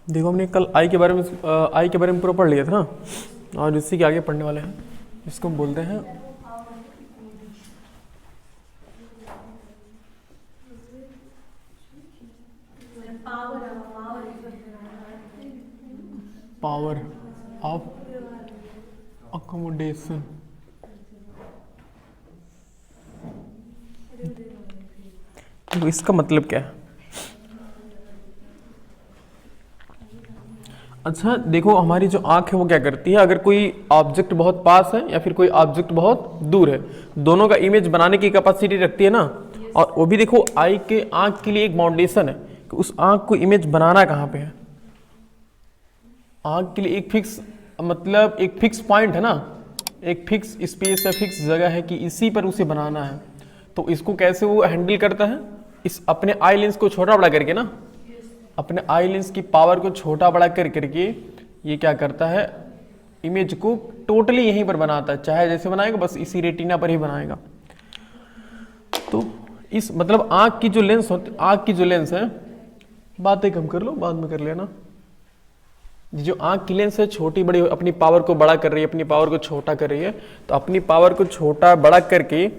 देखो हमने कल आई के बारे में पूरा पढ़ लिया था ना, और इसी के आगे पढ़ने वाले हैं। इसको हम बोलते हैं पावर ऑफ अकोमोडेशन। तो इसका मतलब क्या है? अच्छा देखो, हमारी जो आंख है वो क्या करती है, अगर कोई ऑब्जेक्ट बहुत पास है या फिर कोई ऑब्जेक्ट बहुत दूर है, दोनों का इमेज बनाने की कैपेसिटी रखती है ना। और वो भी देखो, आई के आंख के लिए एक बाउंडेशन है कि उस आंख को इमेज बनाना कहाँ पे है। आंख के लिए एक फिक्स, मतलब एक फिक्स पॉइंट है ना, एक फिक्स स्पेस है, फिक्स जगह है कि इसी पर उसे बनाना है। तो इसको कैसे वो हैंडल करता है, इस अपने आई लेंस को छोटा बड़ा करके ना, अपने आई लेंस की पावर को छोटा बड़ा कर करके ये क्या करता है, इमेज को टोटली यहीं पर बनाता है। चाहे जैसे बनाएगा बस इसी रेटिना पर ही बनाएगा। तो इस मतलब आंख की जो लेंस होती, आंख की जो लेंस है, बातें कम कर लो, बाद में कर लेना। जो आंख की लेंस है छोटी बड़ी अपनी पावर को बड़ा कर रही है, अपनी पावर को छोटा कर रही है। तो अपनी पावर को छोटा बड़ा करके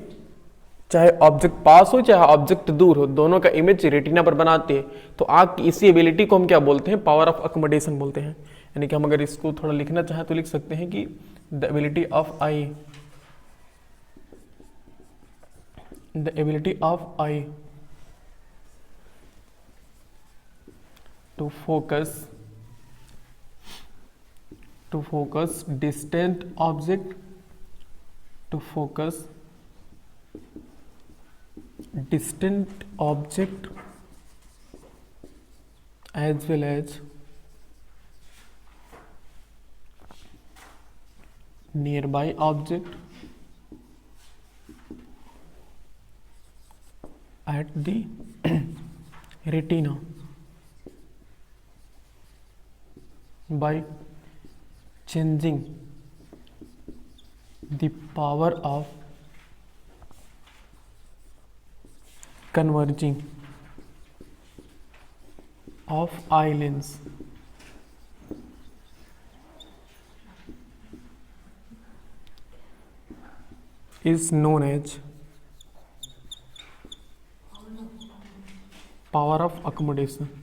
चाहे ऑब्जेक्ट पास हो चाहे ऑब्जेक्ट दूर हो, दोनों का इमेज रेटिना पर बनाती है। तो आंख की इसी एबिलिटी को हम क्या बोलते हैं, पावर ऑफ अकोमोडेशन बोलते हैं। यानी कि हम अगर इसको थोड़ा लिखना चाहें तो लिख सकते हैं कि the ability of eye, the ability of eye to focus distant object, to focus distant object as well as nearby object at the retina by changing the power of converging of eye lens is known as power of accommodation।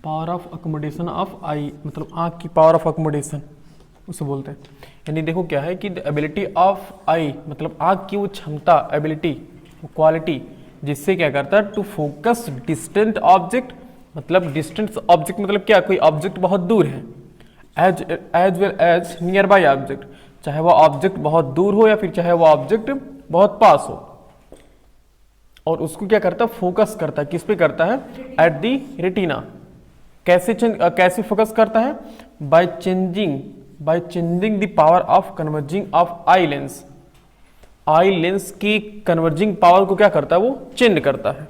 Power of accommodation of eye, मतलब आंख की power of accommodation उसे बोलते हैं। यानी देखो क्या है कि द एबिलिटी ऑफ आई मतलब आंख की वो क्षमता, एबिलिटी, वो क्वालिटी, जिससे क्या करता है, टू फोकस डिस्टेंट ऑब्जेक्ट, मतलब डिस्टेंट ऑब्जेक्ट मतलब क्या, कोई ऑब्जेक्ट बहुत दूर है, as well as near by object, चाहे वो ऑब्जेक्ट बहुत दूर हो या फिर चाहे वो ऑब्जेक्ट बहुत पास हो। और उसको क्या करता है, फोकस करता है, किस पे करता है, एट दी रेटिना। कैसे फोकस करता है, by changing the power of converging of eye lens. Eye lens की कन्वर्जिंग पावर को क्या करता है, वो चेंज करता है,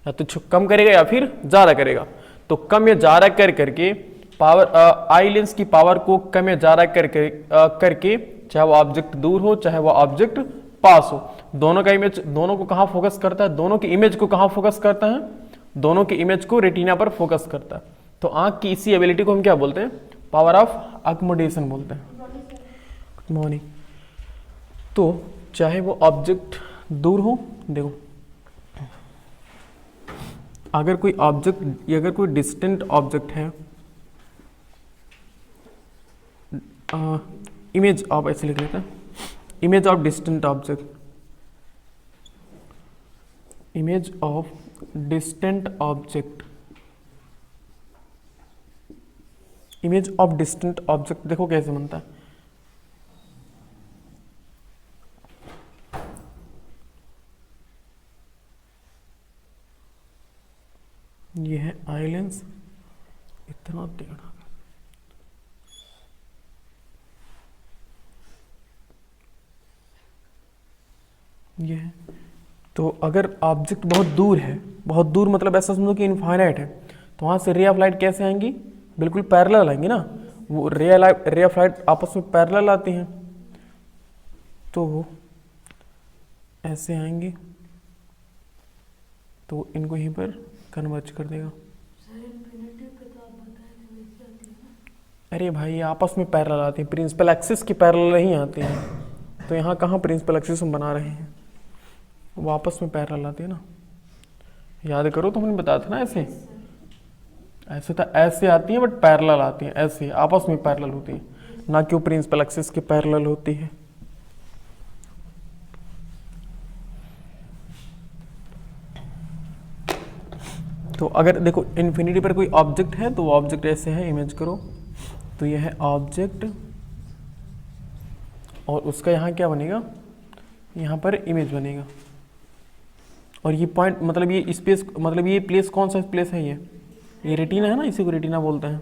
या तो कम करेगा या फिर ज्यादा करेगा। तो कम या ज्यादा करके पावर, आई लेंस की पावर को कम या ज्यादा करके चाहे वो ऑब्जेक्ट दूर हो चाहे वो ऑब्जेक्ट पास हो, दोनों का इमेज, दोनों को कहां फोकस करता है, दोनों की इमेज को कहां फोकस करता है, दोनों की इमेज को रेटिना पर फोकस करता है। तो आंख की इसी एबिलिटी को हम क्या बोलते हैं, पावर ऑफ अकोमोडेशन बोलते हैं। Good morning. तो चाहे वो ऑब्जेक्ट दूर हो, देखो अगर कोई ऑब्जेक्ट, अगर कोई डिस्टेंट ऑब्जेक्ट है, इमेज ऑफ, ऐसे लिख लेते हैं, image of distant object, image of distant object, image of distant object देखो कैसे बनता है। ये है आई लेंस, इतना टेढ़ा, ये है। तो अगर ऑब्जेक्ट बहुत दूर है, बहुत दूर मतलब ऐसा समझो कि इनफाइनाइट है, तो वहां से रे ऑफ लाइट कैसे आएंगी, बिल्कुल पैरेलल आएंगी ना, वो रे ऑफ लाइट आपस में पैरेलल आती हैं, तो ऐसे आएंगे तो इनको यहीं पर कन्वर्ज कर देगा। अरे भाई आपस में पैरेलल आती हैं, प्रिंसिपल एक्सिस की पैरेलल नहीं आती हैं। तो यहाँ कहाँ प्रिंसिपल एक्सिस हम बना रहे हैं, वो आपस में पैरेलल आती है ना। याद करो तो हमने बताया था ना, ऐसे ऐसे तो ऐसे आती हैं बट पैरेलल आती हैं, ऐसे आपस में पैरेलल होती हैं, ना कि वो प्रिंसिपल एक्सिस की पैरेलल होती है। तो अगर देखो इन्फिनिटी पर कोई ऑब्जेक्ट है तो वो ऑब्जेक्ट ऐसे है, इमेज करो तो ये है ऑब्जेक्ट, और उसका यहाँ क्या बनेगा, यहाँ पर इमेज बनेगा। और ये पॉइंट मतलब ये स्पेस मतलब ये प्लेस कौन सा प्लेस है, ये रेटिना है ना, इसी को रेटिना बोलते हैं।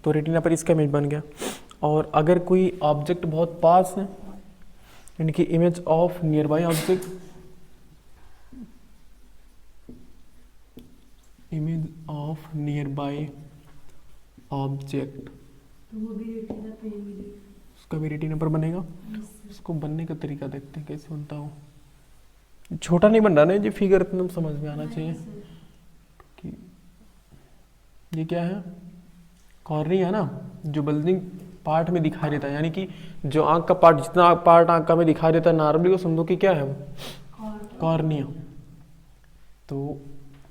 तो रेटिना पर इसका इमेज बन गया। और अगर कोई ऑब्जेक्ट बहुत पास है, यानी कि image of near by object, image of near by object, वो भी रेटिना पे ही मिलेगी, उसका भी रेटिना पर बनेगा। उसको बनने का तरीका देखते हैं कैसे बनता हो। छोटा नहीं बन रहा ना, ये फिगर एकदम समझ में आना चाहिए कि ये क्या है, कॉर्निया है ना, जो बल्जिंग पार्ट में दिखाई देता है, यानी कि जो आंख का पार्ट, जितना पार्ट आंख का में दिखाई देता है नॉर्मली, को समझो कि क्या है वो, कॉर्निया। तो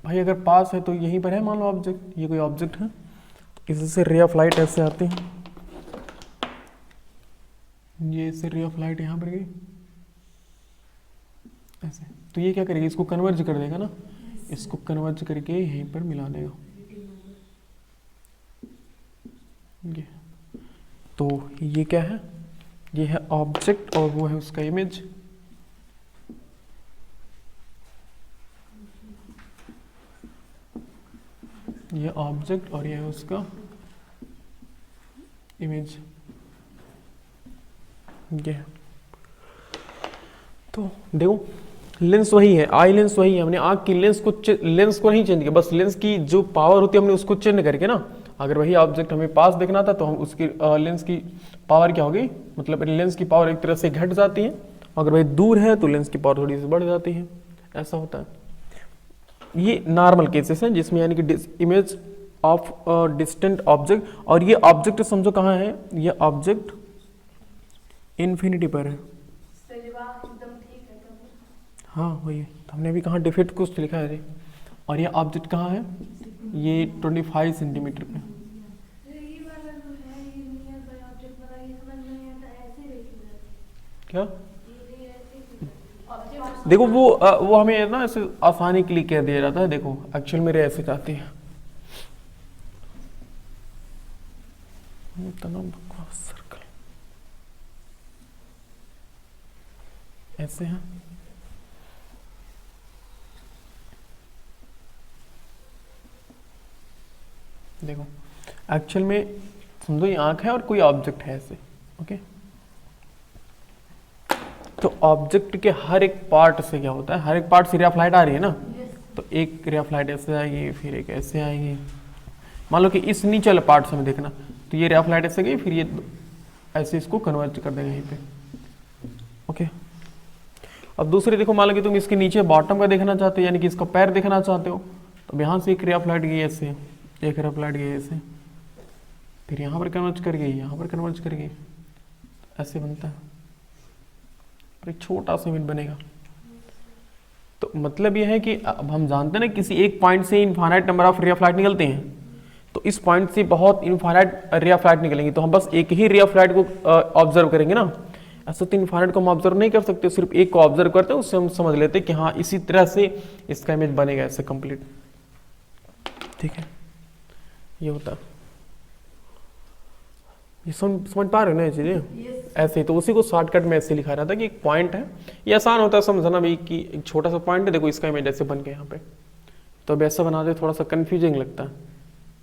भाई अगर पास है तो यहीं पर है, मान लो ऑब्जेक्ट, ये कोई ऑब्जेक्ट है, इससे रे ऑफ लाइट ऐसे आती है, ये इससे रे ऑफ लाइट यहाँ पर गई ऐसे, तो ये क्या करेगी, इसको कन्वर्ज कर देगा ना, इसको कन्वर्ज करके यहीं पर मिला देगा। ये तो ये क्या है, ये है ऑब्जेक्ट और वो है उसका इमेज। ये ऑब्जेक्ट और ये है उसका इमेज। ये तो देखो लेंस वही है, आई लेंस वही है, हमने आँख की लेंस को नहीं चेंज किया, बस लेंस की जो पावर होती है हमने उसको चेंज करके ना, अगर वही ऑब्जेक्ट हमें पास देखना था तो हम उसकी लेंस की पावर क्या होगी, मतलब लेंस की पावर एक तरह से घट जाती है, अगर वही दूर है तो लेंस की पावर थोड़ी सी बढ़ जाती है, ऐसा होता है। ये नॉर्मल केसेस हैं जिसमें यानी कि इमेज ऑफ डिस्टेंट ऑब्जेक्ट, और ये ऑब्जेक्ट समझो कहाँ है, ये ऑब्जेक्ट इन्फिनिटी पर है। हाँ वही है, तो हमने अभी कहाँ डिफेक्ट कुछ लिखा है। और ये ऑब्जेक्ट कहाँ है, ये 25 सेंटीमीटर पे। क्या देखो वो हमें ना ऐसे आसानी के लिए कह दिया जाता है, देखो एक्चुअल मेरे ऐसे जाती है, सर्कल ऐसे है। देखो एक्चुअल में समझो ये आंख है और कोई ऑब्जेक्ट है ऐसे, ओके। तो ऑब्जेक्ट के हर एक पार्ट से क्या होता है, हर एक पार्ट से रे ऑफ लाइट आ रही है ना, तो एक रे ऑफ लाइट ऐसे आएगी, फिर एक ऐसे आएगी। मान लो कि इस नीचे वाले पार्ट से हमें देखना, तो ये रे ऑफ लाइट ऐसे गई, फिर ये ऐसे इसको कन्वर्ट कर देगा यहीं पे, ओके। अब दूसरी देखो, मान लो कि तुम इसके नीचे बॉटम का देखना चाहते हो, यानी कि इसका पैर देखना चाहते हो, तो यहाँ से एक रे ऑफ लाइट गई ऐसे, एक रे ऑफ लाइट गई ऐसे, फिर यहाँ पर कन्वर्ट कर गई, यहाँ पर कन्वर्ट कर गई, ऐसे बनता है, और एक छोटा सा इमेज बनेगा। तो मतलब यह है कि अब हम जानते हैं ना किसी एक पॉइंट से इनफाइनाइट नंबर ऑफ रे ऑफ लाइट निकलते हैं, तो इस पॉइंट से बहुत इनफाइनाइट रे ऑफ लाइट निकलेंगे, तो हम बस एक ही रे ऑफ लाइट को ऑब्जर्व करेंगे ना, ऐसा तो इनफाइनाइट को हम ऑब्जर्व नहीं कर सकते, सिर्फ एक को ऑब्जर्व करते हैं, उससे हम समझ लेते हैं कि हाँ इसी तरह से इसका इमेज बनेगा ऐसे कंप्लीट, ठीक है। ये होता है, ये समझ पा रहे हो ना ये चीजें, ऐसे ही। तो उसी को शॉर्टकट में ऐसे लिखा रहा था कि एक पॉइंट है, ये आसान होता है समझना भी कि एक छोटा सा पॉइंट है, देखो इसका इमेज ऐसे बन गया यहाँ पे, तो अब ऐसा बना दे थोड़ा सा कंफ्यूजिंग लगता है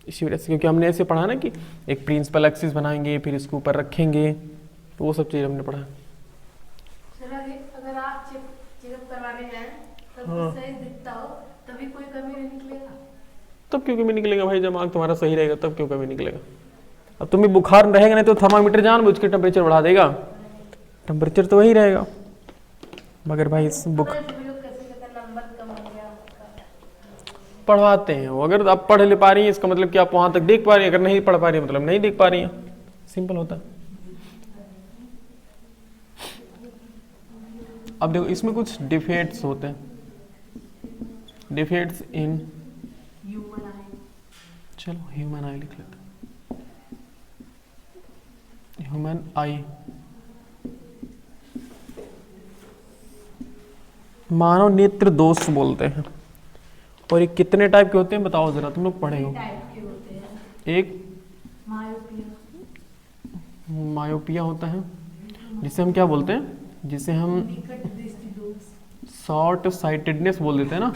इसी वजह से, क्योंकि हमने ऐसे पढ़ा ना कि एक प्रिंसिपल एक्सिस बनाएंगे, फिर इसके ऊपर रखेंगे, तो वो सब चीज़ हमने पढ़ा। अगर आप चेकअप करवाने जाएं तब सही दिखता हो तभी कोई कमी नहीं निकलेगा, तब क्यों कमी निकलेगा भाई, जब आँख तुम्हारा सही रहेगा तब क्यों कमी निकलेगा। अब तुम्हें बुखार रहेगा नहीं तो थर्मामीटर जानबूझ के टेम्परेचर बढ़ा देगा, टेम्परेचर तो वही रहेगा, मगर भाई इस पढ़वाते हैं वो। अगर आप पढ़ ले पा रही हैं इसका मतलब कि आप वहां तक देख पा रही हैं, अगर नहीं पढ़ पा रही हैं मतलब नहीं देख पा रही हैं, सिंपल होता है। अब देखो इसमें कुछ डिफेक्ट्स होते हैं, डिफेक्ट्स इन ह्यूमन आई। चलो ह्यूमन आई लिख लेते हैं। ह्यूमन आई, मानव नेत्र दोष बोलते हैं। और ये कितने टाइप के होते हैं बताओ जरा, तुम लोग पढ़े हो। टाइप के होते हैं। एक मायोपिया, मायोपिया होता है, जिसे हम क्या बोलते हैं, जिसे हम निकट दृष्टि दोष। शॉर्ट साइटेडनेस बोल देते हैं ना,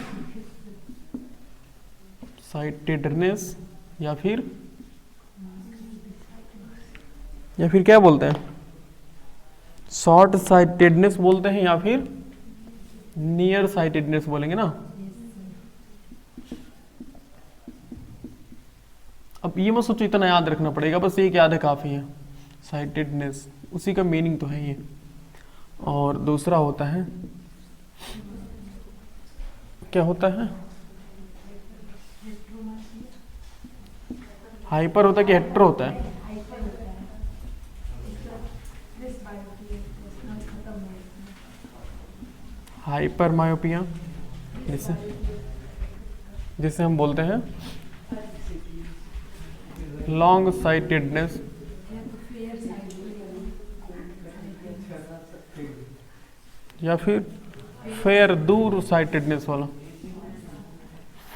साइटेडनेस, या फिर क्या बोलते हैं, शॉर्ट साइटेडनेस बोलते हैं, या फिर नियर साइटेडनेस बोलेंगे ना। अब ये मत सोचो इतना याद रखना पड़ेगा, बस एक याद है काफी है, साइटेडनेस, उसी का मीनिंग तो है ये। और दूसरा होता है, क्या होता है, हाइपर होता है कि हेट्रो होता है। हाइपर मायोपिया, जिसे हम बोलते हैं लॉन्ग साइटेडनेस, या फिर फेयर दूर साइटेडनेस वाला,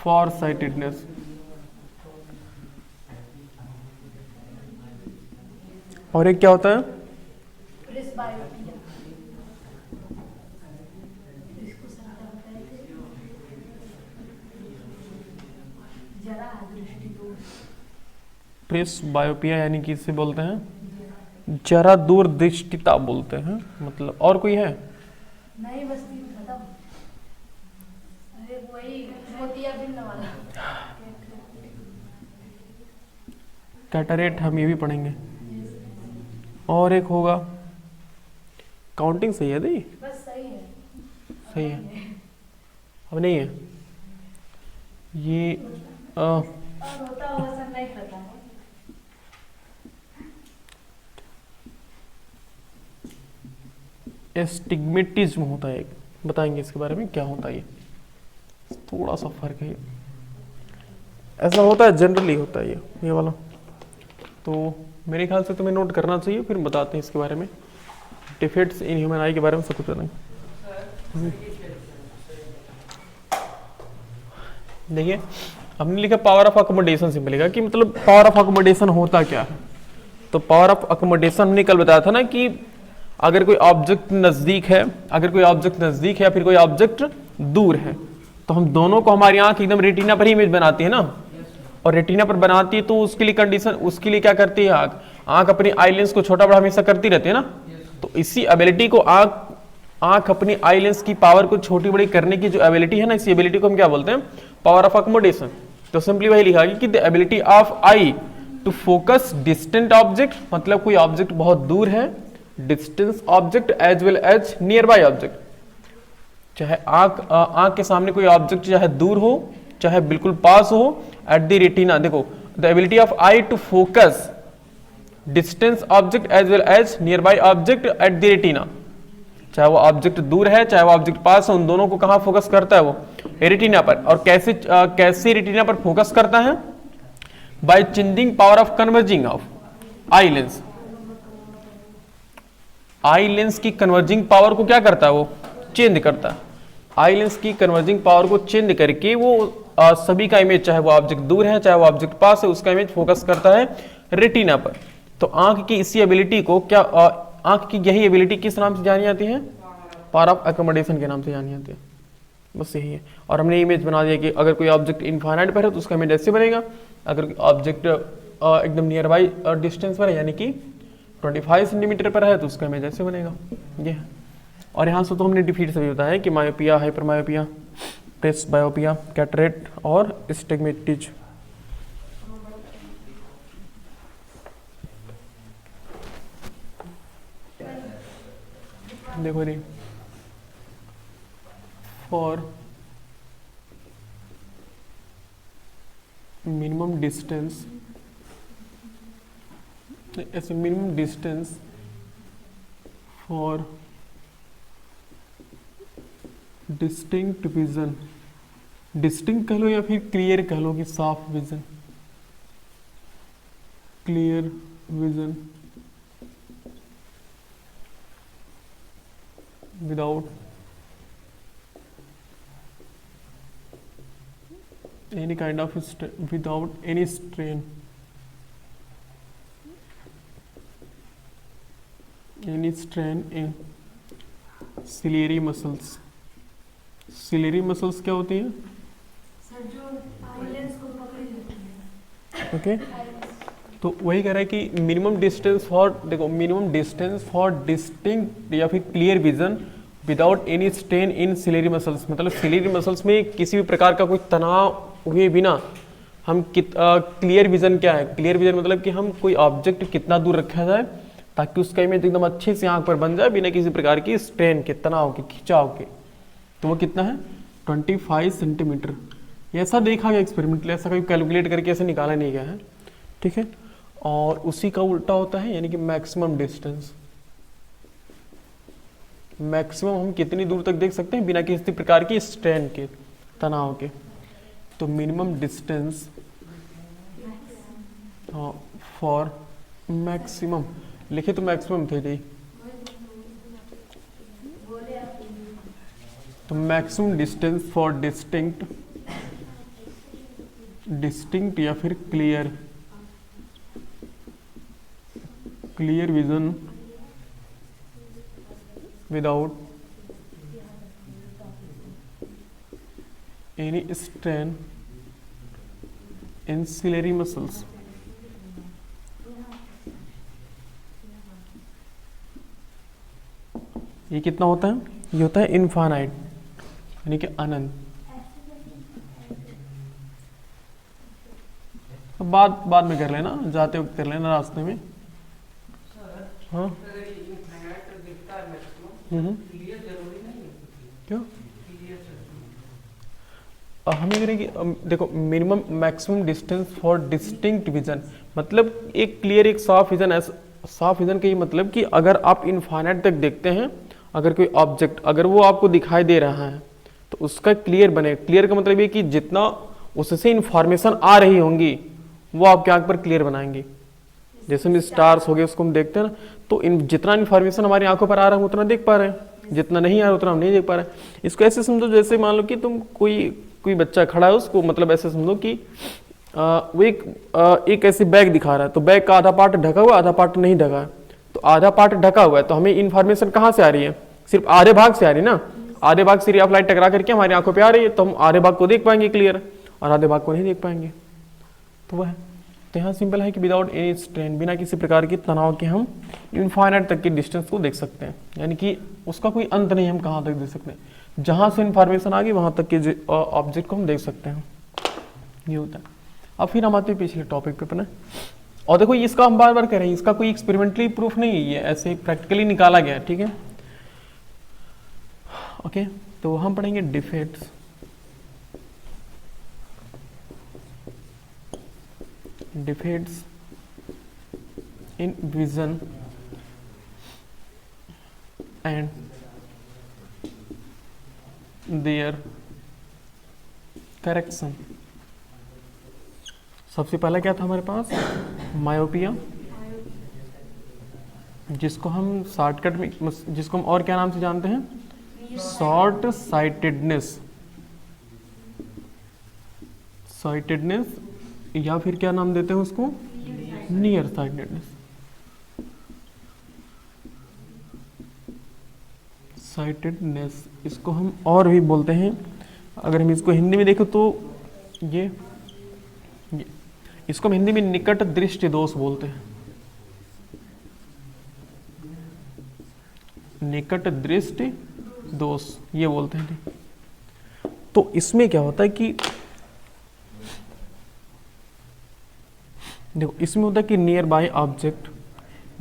फॉर साइटेडनेस। और एक क्या होता है, प्रेसबायोपिया। इसको संख्या बताए थे। जरा दृष्टि दोष। प्रेस बायोपिया यानी कि इसे बोलते हैं जरा दूरदृष्टिता बोलते हैं, मतलब और कोई है। नहीं बस तीन खत्म। अरे वही मोतियाबिंद वाला। कैटरेट हम ये भी पढ़ेंगे। और एक होगा, काउंटिंग सही है दी, बस सही है। सही है, अब नहीं है ये और होता हुआ सब नहीं पता है। एस्टिग्मेटिज्म होता है एक, बताएंगे इसके बारे में क्या होता है, ये थोड़ा सा फर्क है, ऐसा होता है जनरली होता है ये वाला। तो मेरे ख्याल से तुम्हें नोट करना चाहिए, फिर बताते हैं इसके बारे में, डिफेक्ट्स इन ह्यूमन आई के बारे में सब कुछ बताएंगे। देखिए हमने लिखा पावर ऑफ अकोमोडेशन से मिलेगा कि मतलब पावर ऑफ अकोमोडेशन होता क्या है। तो पावर ऑफ अकोमोडेशन हमने कल बताया था ना कि अगर कोई ऑब्जेक्ट नजदीक है, या फिर कोई ऑब्जेक्ट दूर है, तो हम दोनों को, हमारी आंख एकदम रेटिना पर ही इमेज बनाती है ना, और रेटिना पर बनाती है तो उसके लिए कंडीशन, उसके लिए क्या करती है, आंख अपनी आई लेंस को छोटा बड़ा हमेशा करती रहती है ना। तो इसी एबिलिटी को आंख अपनी आई लेंस की पावर को छोटी बड़ी करने की जो एबिलिटी है ना, इसी एबिलिटी को हम क्या बोलते हैं, पावर ऑफ अकोमोडेशन। तो सिंपली वही लिखा कि the ability of eye to focus distant object, मतलब कोई ऑब्जेक्ट बहुत दूर है, distance object as well as near by object, चाहे आंख के सामने कोई ऑब्जेक्ट चाहे दूर हो चाहे बिल्कुल पास हो, एट द रेटिना। देखो the ability of eye to focus distance object as well as near by object at the retina, चाहे वो ऑब्जेक्ट दूर है चाहे वो ऑब्जेक्ट पास है, उन दोनों को कहां फोकस करता है, वो रेटिना पर। और कैसे रेटिना पर फोकस करता है, by changing power of converging of eye lens. Eye lens की कन्वर्जिंग पावर को क्या करता है, वो चेंज करता है। आई लेंस की कन्वर्जिंग पावर को चेंज करके वो सभी का इमेज, चाहे वो ऑब्जेक्ट दूर है चाहे वो ऑब्जेक्ट पास है, उसका इमेज फोकस करता है रेटिना पर। तो आंख की इसी एबिलिटी को क्या, आंख की यही एबिलिटी किस नाम से जानी जाती है, पावर ऑफ अकोमोडेशन के नाम से जानी जाती है। बस यही है। और हमने इमेज बना दिया कि अगर कोई ऑब्जेक्ट इनफाइनाइट पर है तो उसका इमेज ऐसे बनेगा, अगर ऑब्जेक्ट एकदम नियर बाई डिस्टेंस पर है यानी कि 25 सेंटीमीटर पर है तो उसका इमेज ऐसे बनेगा, ये है। और यहाँ से तो हमने डिफीट से भी बताया कि मायोपिया, हाइपर मायोपिया, प्रेस बायोपिया, कैटरेट और स्टिग्मेटिज्म। देखो रे, फॉर मिनिमम डिस्टेंस, ऐसे minimum distance for distinct vision, distinct कह लो या फिर क्लियर कह लो कि साफ vision, clear vision without any kind of without any strain, any strain in ciliary muscles. ciliary muscles क्या होती हैं? सर जो आइलैंड्स को पकड़ी होती है। ओके तो वही कह रहा है कि मिनिमम डिस्टेंस फॉर, देखो मिनिमम डिस्टेंस फॉर डिस्टिंक्ट या फिर clear vision without any strain in ciliary muscles, मतलब सिलेरी मसल्स में किसी भी प्रकार का कोई तनाव हुए बिना हम क्लियर विजन क्या है? क्लियर विजन मतलब कि हम कोई ऑब्जेक्ट कितना दूर रखा जाए ताकि उसका इमेज एकदम अच्छे से आंख पर बन जाए बिना किसी प्रकार की स्ट्रेन के, तनाव के, खिंचाव के। तो वो कितना है? 25 सेंटीमीटर। ऐसा देखा गया एक्सपेरिमेंटली, ऐसा कभी कैलकुलेट करके ऐसे निकाला नहीं गया है, ठीक है। और उसी का उल्टा होता है, यानी कि मैक्सिमम डिस्टेंस, मैक्सिमम हम कितनी दूर तक देख सकते हैं बिना किसी प्रकार की स्ट्रेन के, तनाव के। तो मिनिमम डिस्टेंस फॉर मैक्सिमम, लिखे तो मैक्सिमम थे जी, तो maximum distance for distinct, distinct या फिर clear, clear vision without any strain in ciliary muscles। ये कितना होता है? ये होता है इनफाइनाइट, यानी कि अनंत। बाद में कर लेना, जाते वक्त कर लेना रास्ते में। हाँ क्यों? हमें करें कि देखो minimum maximum distance for distinct vision, मतलब एक क्लियर, एक साफ विजन। ऐसा साफ विजन का ये मतलब कि अगर आप इनफाइनाइट तक देखते हैं, अगर कोई ऑब्जेक्ट अगर वो आपको दिखाई दे रहा है तो उसका क्लियर बने। क्लियर का मतलब ये कि जितना उससे इंफॉर्मेशन आ रही होंगी वो आपके आंख पर क्लियर बनाएंगे। जैसे हम स्टार्स हो गए, उसको हम देखते हैं ना, तो जितना इन्फॉर्मेशन हमारी आंखों पर आ रहा है उतना देख पा रहे हैं, जितना नहीं आ रहा उतना हम नहीं देख पा रहे हैं। इसको ऐसे समझो जैसे मान लो कि तुम कोई बच्चा खड़ा है, उसको मतलब ऐसे समझो कि वो एक ऐसे बैग दिखा रहा है, तो बैग का आधा पार्ट ढका हुआ, आधा पार्ट नहीं ढका है। तो आधा पार्ट ढका हुआ है तो हमें इन्फॉर्मेशन कहाँ से आ रही है? सिर्फ आधे भाग से आ रही है ना। आधे भाग से रे ऑफ लाइट टकरा करके हमारी आंखों पे आ रही है, तो हम आधे भाग को देख पाएंगे क्लियर, और आधे भाग को नहीं देख पाएंगे। तो वह तो यहाँ सिंपल है कि विदाउट एनी स्ट्रेन, बिना किसी प्रकार के तनाव के हम इनफाइनाइट तक के डिस्टेंस को देख सकते हैं, यानी कि उसका कोई अंत नहीं, हम कहाँ तक देख सकते हैं। जहाँ से इन्फॉर्मेशन आ गई वहाँ तक के ऑब्जेक्ट को हम देख सकते हैं, ये होता है। अब फिर हम आते हैं पिछले टॉपिक पे अपने, और देखो इसका हम बार बार कह रहे हैं, इसका कोई एक्सपेरिमेंटली प्रूफ नहीं है, ये ऐसे प्रैक्टिकली निकाला गया है, ठीक है। ओके तो हम पढ़ेंगे defects, defects in vision and their correction. सबसे पहला क्या था हमारे पास? मायोपिया, जिसको हम शॉर्टकट में, जिसको हम और क्या नाम से जानते हैं? शॉर्ट साइटेडनेस, साइटेडनेस, या फिर क्या नाम देते हैं उसको? Near sightedness, sightedness. इसको हम और भी बोलते हैं, अगर हम इसको हिंदी में देखें तो ये इसको हम हिंदी में निकट दृष्टि दोष बोलते हैं, निकट दृष्टि दोष ये बोलते हैं। तो इसमें क्या होता है कि देखो इसमें होता है कि नियर बाय ऑब्जेक्ट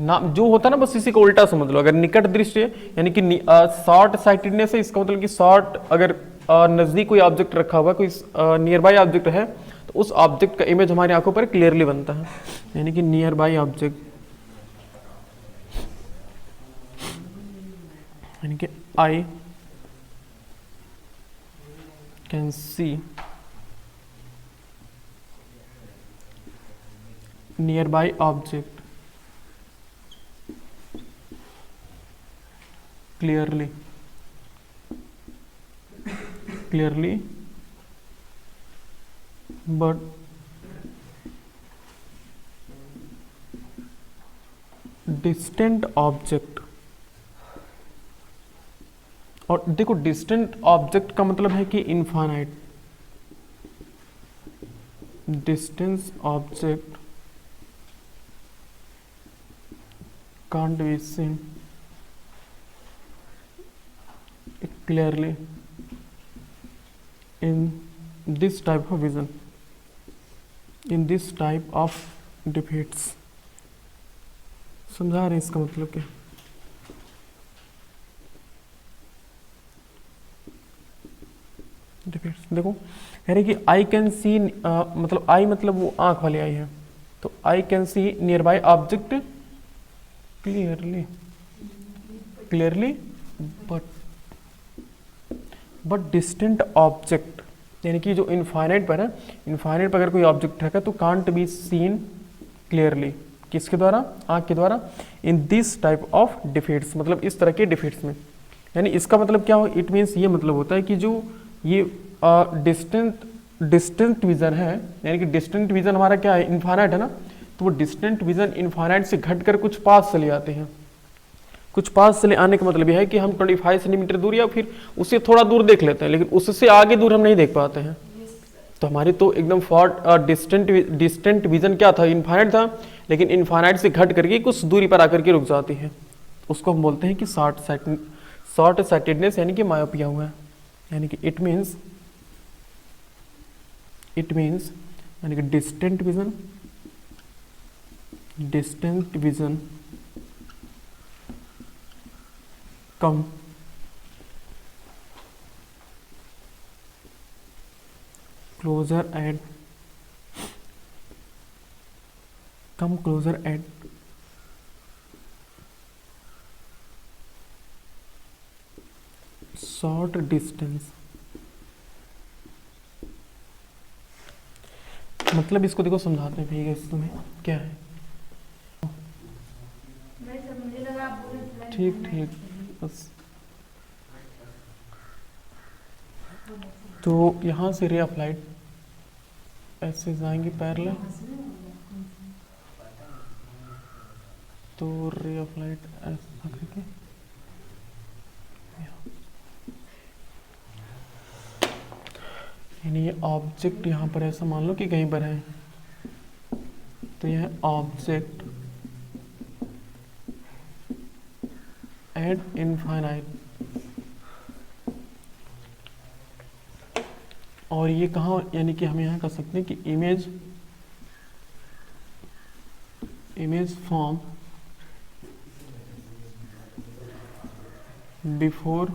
नाम जो होता है ना, बस इसी को उल्टा समझ लो। अगर निकट दृष्टि यानी कि शॉर्ट साइटेडनेस है, इसका मतलब कि शॉर्ट अगर नजदीक कोई ऑब्जेक्ट रखा हुआ, कोई नियर बाय ऑब्जेक्ट है तो उस ऑब्जेक्ट का इमेज हमारी आंखों पर क्लियरली बनता है। यानी कि नियर बाई ऑब्जेक्ट, यानी कि I can see near by object clearly but distant object, और देखो डिस्टेंट ऑब्जेक्ट का मतलब है कि infinite, distance object can't be seen clearly in this type of vision, in this type of defects। समझा रहे हैं इसका मतलब क्या? डिफेक्ट्स देखो कह रहे कि आई कैन सी, मतलब आई मतलब वो आंख वाली आई है, तो I can see near by object clearly but distant object, यानी कि जो इनफाइनाइट पर है, इनफाइनाइट पर अगर कोई ऑब्जेक्ट है तो कांट बी सीन क्लियरली, किसके द्वारा? आंख के द्वारा। In this type of defects, मतलब इस तरह के डिफेक्ट्स में। यानी इसका मतलब क्या हो? इट मीन्स ये मतलब होता है कि जो ये डिस्टेंट विजन है, यानी कि डिस्टेंट विजन हमारा क्या है? इनफाइनाइट है ना, तो वो डिस्टेंट विजन इनफाइनाइट से घटकर कुछ पास चले आते हैं। कुछ पास चले आने का मतलब यह है कि हम 25 सेंटीमीटर दूर या फिर उससे थोड़ा दूर देख लेते हैं, लेकिन उससे आगे दूर हम नहीं देख पाते हैं। तो हमारी तो एकदम डिस्टेंट विजन क्या था? इनफाइनाइट था, लेकिन इनफाइनाइट से घट करके कुछ दूरी पर आकर के रुक जाती है। उसको हम बोलते हैं कि शॉर्ट साइटेडनेस, यानी कि मायोपिया हुआ है। यानी कि इट मीन्स यानी कि distant vision come closer at short distance। मतलब इसको देखो समझाते हैं भैया, इसमें क्या है? मुझे लगा आप बोल रहे ठीक बस। तो यहाँ से रे ऑफ लाइट ऐसे जाएंगे पैरेलल, तो रे ऑफ लाइट ऐसा करके यानी ये ऑब्जेक्ट यहाँ पर ऐसा मान लो कि कहीं पर है, तो यह ऑब्जेक्ट एट इनफाइनाइट, और ये कहाँ, यानी कि हम यहाँ कर सकते हैं कि इमेज फॉर्म बिफोर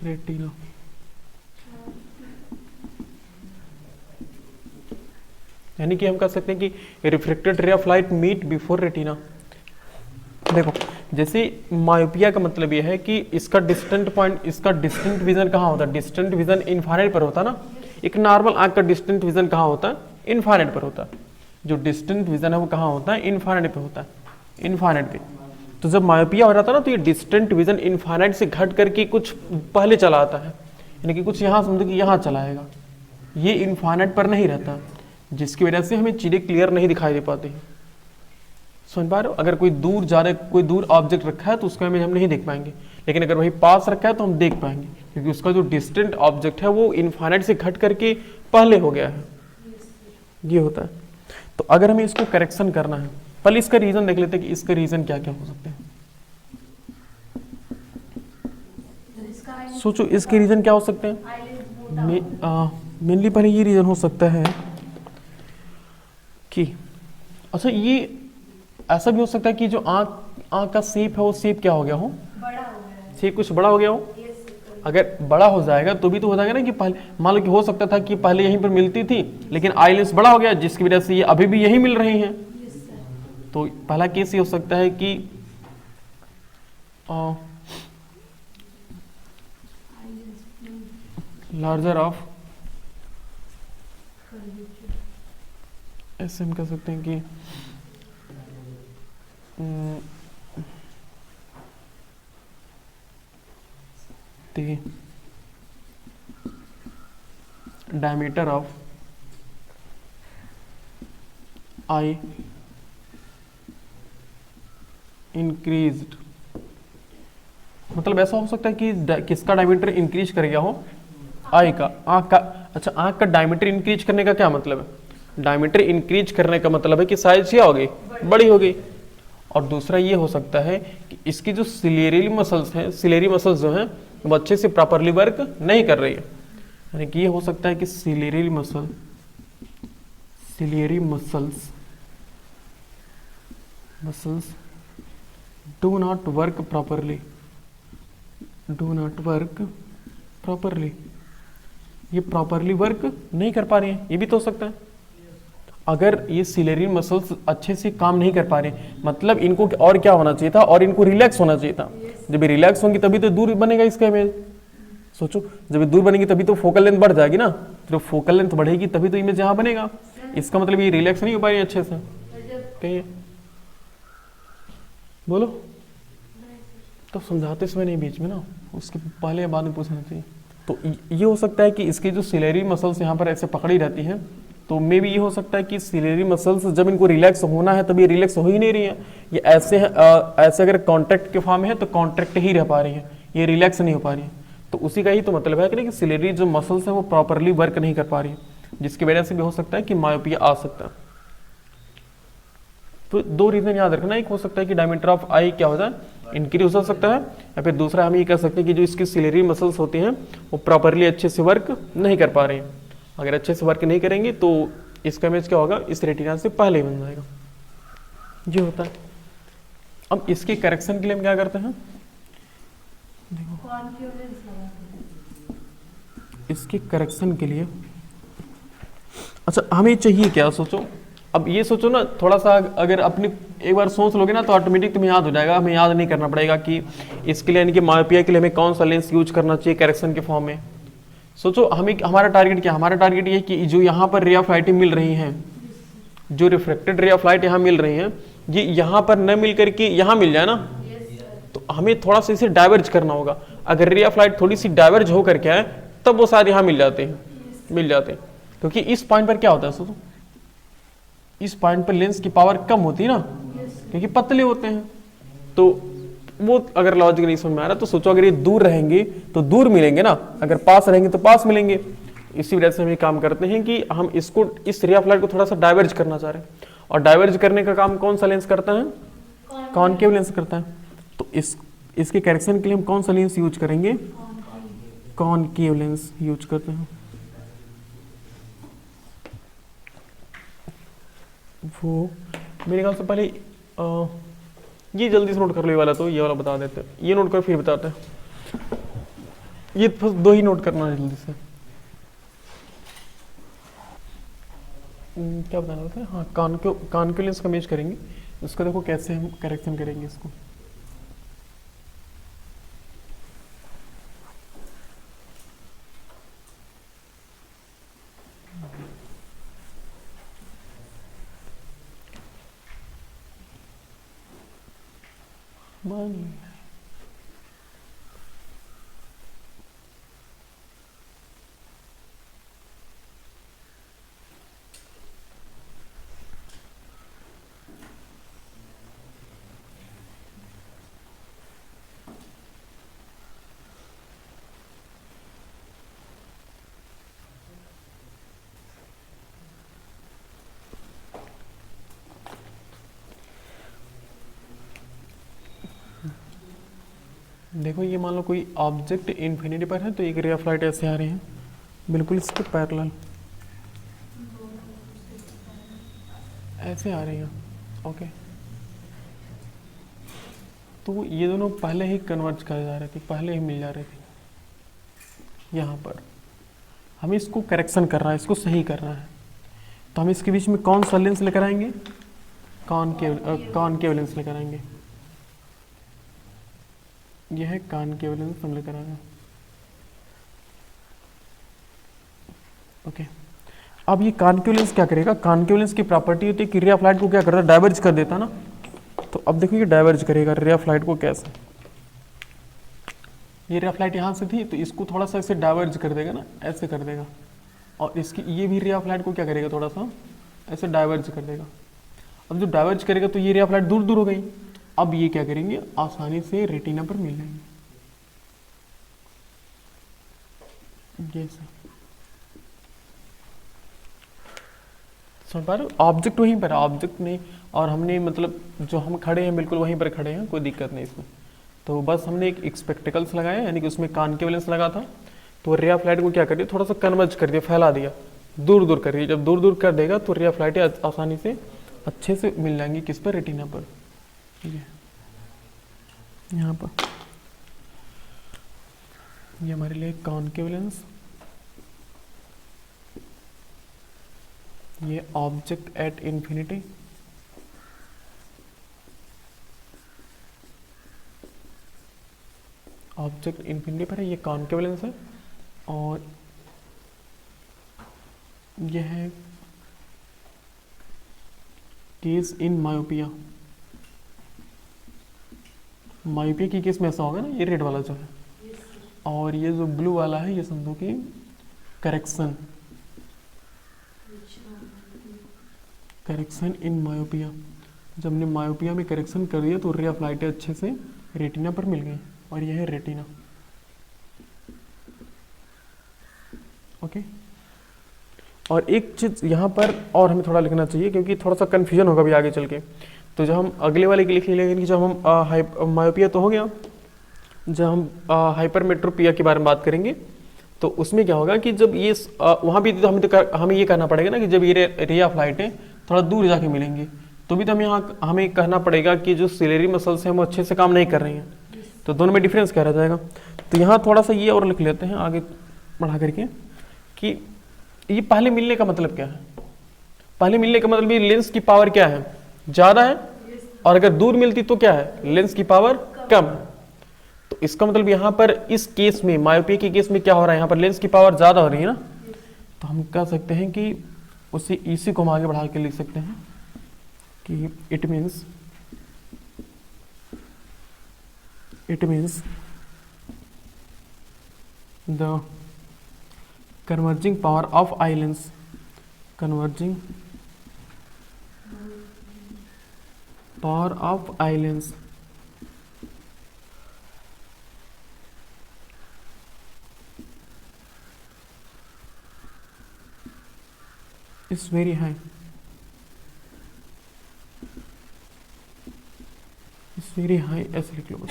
रेटिना। यानी कि हम कह सकते हैं कि reflected ray of light meet before retina. देखो जैसे मायोपिया का मतलब यह है कि इसका डिस्टेंट पॉइंट, इसका डिस्टेंट विजन कहाँ होता है? डिस्टेंट विजन इनफाइनाइट पर होता है ना। एक नॉर्मल आंख का डिस्टेंट विजन कहाँ होता है? इनफाइनाइट पर होता है। जो डिस्टेंट विजन है वो कहाँ होता है? इनफाइनाइट पे होता है, इनफाइनाइट पे। तो जब मायोपिया हो जाता है ना, तो ये डिस्टेंट विजन इनफाइनाइट से घट करके कुछ पहले चला आता है, यानी कि कुछ यहाँ समझो कि यहाँ चला आएगा, ये इनफाइनाइट पर नहीं रहता, जिसकी वजह से हमें चीजें क्लियर नहीं दिखाई दे पाती हैं। समझ पा रहे हो? अगर कोई दूर ऑब्जेक्ट रखा है तो उसका इमेज हम नहीं देख पाएंगे, लेकिन अगर वही पास रखा है तो हम देख पाएंगे, क्योंकि उसका जो डिस्टेंट ऑब्जेक्ट है वो इनफाइनाइट से घट करके पहले हो गया है। ये होता है। तो अगर हमें इसको करेक्शन करना है, पहले इसका रीजन देख लेते हैं कि इसके रीजन क्या क्या हो सकते हैं। सोचो इसके रीजन क्या हो सकते हैं। मेनली पहले ये रीजन हो सकता है कि अच्छा, ये ऐसा भी हो सकता है कि जो आंख का शेप है वो शेप क्या हो गया हो? बड़ा हो गया है। शेप कुछ बड़ा हो गया हो। अगर बड़ा हो जाएगा तो भी तो हो जाएगा ना कि पहले मान लो कि हो सकता था कि पहले यहीं पर मिलती थी लेकिन आई लेंस बड़ा हो गया जिसकी वजह से ये अभी भी यही मिल रही हैं। Yes sir. तो पहला केस ये हो सकता है कि लार्जर ऑफ, ऐसे हम कह सकते हैं कि the diameter of eye increased, मतलब ऐसा हो सकता है कि किसका डायमीटर इंक्रीज कर गया हो, आई का, आंख का। अच्छा, आंख का डायमीटर इंक्रीज करने का क्या मतलब है? डायमीटर इंक्रीज करने का मतलब है कि साइज क्या हो गई, बड़ी हो गई। और दूसरा ये हो सकता है कि इसकी जो सिलेरी मसल्स हैं, सिलेरी मसल्स जो हैं वो अच्छे से प्रॉपरली वर्क नहीं कर रही है। यानी कि ये हो सकता है कि ciliary muscles do not work properly, ये प्रॉपरली वर्क नहीं कर पा रही है, ये भी तो हो सकता है। अगर ये सिलेरी मसल्स अच्छे से काम नहीं कर पा रहे, मतलब इनको और क्या होना चाहिए था, और इनको रिलैक्स होना चाहिए था। जब ये रिलैक्स होंगी तभी तो दूर बनेगा इसका इमेज। सोचो, जब ये दूर बनेगी तभी तो फोकल लेंथ बढ़ जाएगी ना, तो फोकल लेंथ बढ़ेगी तभी तो इमेज यहाँ बनेगा। इसका मतलब ये रिलैक्स नहीं हो पा रही अच्छे से। कहिए, बोलो। तो समझाते समय नहीं बीच में ना, उसके पहले या बाद में पूछना चाहिए। तो ये हो सकता है कि इसकी जो सिलेरी मसल्स यहाँ पर ऐसे पकड़ी रहती हैं, तो मे भी ये हो सकता है कि सिलेरी मसल्स जब इनको रिलैक्स होना है तब ये रिलैक्स हो ही नहीं रही है। ये ऐसे ऐसे अगर कॉन्ट्रैक्ट के फॉर्म में है तो कॉन्ट्रैक्ट ही रह पा रही है, ये रिलैक्स नहीं हो पा रही है। तो उसी का ही तो मतलब है कि सिलेरी जो मसल्स हैं वो प्रॉपरली वर्क नहीं कर पा रही है, जिसकी वजह से भी हो सकता है कि मायोपिया आ सकता है। तो दो रीजन याद रखना, एक हो सकता है कि डायमीटर ऑफ आई क्या हो जाए, इंक्रीज हो सकता है, या फिर दूसरा हम ये कह सकते हैं कि जो इसकी सिलेरी मसल्स होती हैं वो प्रॉपरली अच्छे से वर्क नहीं कर पा रही हैं। अगर अच्छे से वर्क नहीं करेंगे तो इसका इमेज क्या होगा, इस रेटिना से पहले ही बन जाएगा। ये होता है। अब इसके करेक्शन के लिए हम क्या करते हैं, देखो इसके करेक्शन के लिए, अच्छा हमें चाहिए क्या, सोचो। अब ये सोचो ना, थोड़ा सा अगर अपनी एक बार सोच लोगे ना तो ऑटोमेटिक तुम्हें याद हो जाएगा। हमें याद नहीं करना पड़ेगा कि इसके लिए, यानी कि मायोपिया के लिए हमें कौन सा लेंस यूज करना चाहिए करेक्शन के फॉर्म में। सोचो हमें, हमारा टारगेट क्या, हमारा टारगेट ये कि जो यहाँ पर रे ऑफ लाइट मिल रही हैं, जो रिफ्लेक्टेड रे ऑफ लाइट यहाँ मिल रही हैं, ये यहाँ पर न मिल करके यहाँ मिल जाए ना, तो हमें थोड़ा सा इसे डाइवर्ज करना होगा। अगर रे ऑफ लाइट थोड़ी सी डाइवर्ज होकर के आए तब वो शायद यहाँ मिल जाते हैं, क्योंकि इस पॉइंट पर क्या होता है, सोचो इस पॉइंट पर लेंस की पावर कम होती है ना, क्योंकि पतले होते हैं। तो वो अगर लॉजिक नहीं समझ में आ रहा तो सोचो, अगर ये दूर रहेंगे तो दूर मिलेंगे ना, अगर पास रहेंगे तो पास मिलेंगे। इसी वजह से हम ये काम करते हैं कि हम इसको, इस रे ऑफ लाइट को थोड़ा सा डाइवर्ज करना चाह रहे हैं, और डाइवर्ज करने का काम कौन सा लेंस करता है, कॉनकेव लेंस करता है। तो इसके करेक्शन के लिए हम कौन सा लेंस यूज करेंगे, कॉनकेव लेंस यूज करते हैं। वो मेरे ख्याल से पहले ये जल्दी से नोट कर लो, ये वाला तो ये वाला बता देते हैं, ये नोट कर फिर बताते हैं। ये बस दो ही नोट करना है जल्दी से। क्या बताना था, हाँ कॉनकेव लेंस का इमेज करेंगे, उसको देखो कैसे हम करेक्शन करेंगे इसको। देखो ये मान लो कोई ऑब्जेक्ट इन्फिनिटी पर है, तो एक रे ऑफ लाइट ऐसे आ रही है बिल्कुल इसके पैरेलल, ऐसे आ रही है। ओके, तो ये दोनों पहले ही कन्वर्ज कर जा रही थी, पहले ही मिल जा रही थी। यहाँ पर हमें इसको करेक्शन करना है, इसको सही करना है, तो हम इसके बीच में कौन सा लेंस लेकर आएंगे? कॉनकेव लेंस लेकर आएंगे। यह है कॉनकेव लेंस हम लेकर आएंगे। ओके, अब ये कॉनकेव लेंस क्या करेगा? कॉनकेव लेंस की प्रॉपर्टी होती है कि रे ऑफ लाइट को क्या करता है? डाइवर्ज कर देता ना। तो अब देखो ये डाइवर्ज करेगा रे ऑफ लाइट को कैसे? ये रे ऑफ लाइट यहाँ से थी तो इसको थोड़ा सा ऐसे डाइवर्ज कर देगा ना, ऐसे कर देगा, और इसकी ये भी रे ऑफ लाइट को क्या करेगा? थोड़ा सा ऐसे डाइवर्ज कर देगा। अब जो डाइवर्ज करेगा तो ये रे ऑफ लाइट दूर दूर हो गई। अब ये क्या करेंगे? आसानी से रेटिना पर मिल जाएंगे। जैसे समझ पा रहे हो? ऑब्जेक्ट वहीं पर, ऑब्जेक्ट नहीं, और हमने मतलब जो हम खड़े हैं बिल्कुल वहीं पर खड़े हैं, कोई दिक्कत नहीं इसमें। तो बस हमने एक स्पेक्टिकल्स लगाया, यानी कि उसमें कॉनकेव लेंस लगा था, तो रे ऑफ लाइट को क्या कर दिया? थोड़ा सा कन्वर्ज कर दिया, फैला दिया, दूर दूर कर दिया। जब दूर दूर कर देगा तो रे ऑफ लाइट आसानी से अच्छे से मिल जाएंगी किस पर? रेटिना पर। ठीक है, यहाँ पर ये हमारे लिए कॉनकेव लेंस, ये object at infinity, object infinity पर है, ये कॉनकेव लेंस है, और यह है केस इन मायोपिया। मायोपिया की केस में ऐसा होगा ना, ये रेड वाला जो है, और ये जो ब्लू वाला है ये समझो कि करेक्शन, करेक्शन इन मायोपिया। जब हमने मायोपिया में करेक्शन कर दिया तो रे ऑफ लाइट अच्छे से रेटिना पर मिल गई, और यह है रेटिना। ओके, और एक चीज यहाँ पर और हमें थोड़ा लिखना चाहिए, क्योंकि थोड़ा सा कन्फ्यूजन होगा भी आगे चल के। तो जब हम अगले वाले के लिख लेंगे कि जब हम मायोपिया तो हो गया, जब हम हाइपरमेट्रोपिया के बारे में बात करेंगे तो उसमें क्या होगा कि जब ये वहाँ भी तो हमें ये कहना पड़ेगा ना कि जब ये रे ऑफ लाइट है थोड़ा दूर जाके मिलेंगे, तो भी तो हमें कहना पड़ेगा कि जो सिलेरी मसल्स हैं वो अच्छे से काम नहीं कर रही हैं, तो दोनों में डिफरेंस क्या रह जाएगा? तो यहाँ थोड़ा सा ये और लिख लेते हैं आगे बढ़ा करके कि ये पहले मिलने का मतलब क्या है? पहले मिलने का मतलब ये लेंस की पावर क्या है? ज़्यादा है, और अगर दूर मिलती तो क्या है? लेंस की पावर कम है। तो इसका मतलब यहाँ पर इस केस में, मायोपिया के केस में क्या हो रहा है? यहाँ पर लेंस की पावर ज़्यादा हो रही है ना, तो हम कह सकते हैं कि उसे इसी को हम आगे बढ़ा के लिख सकते हैं कि it means the converging power of eye lens, converging power of eye lens is very high, ऐसे लिख लो बस,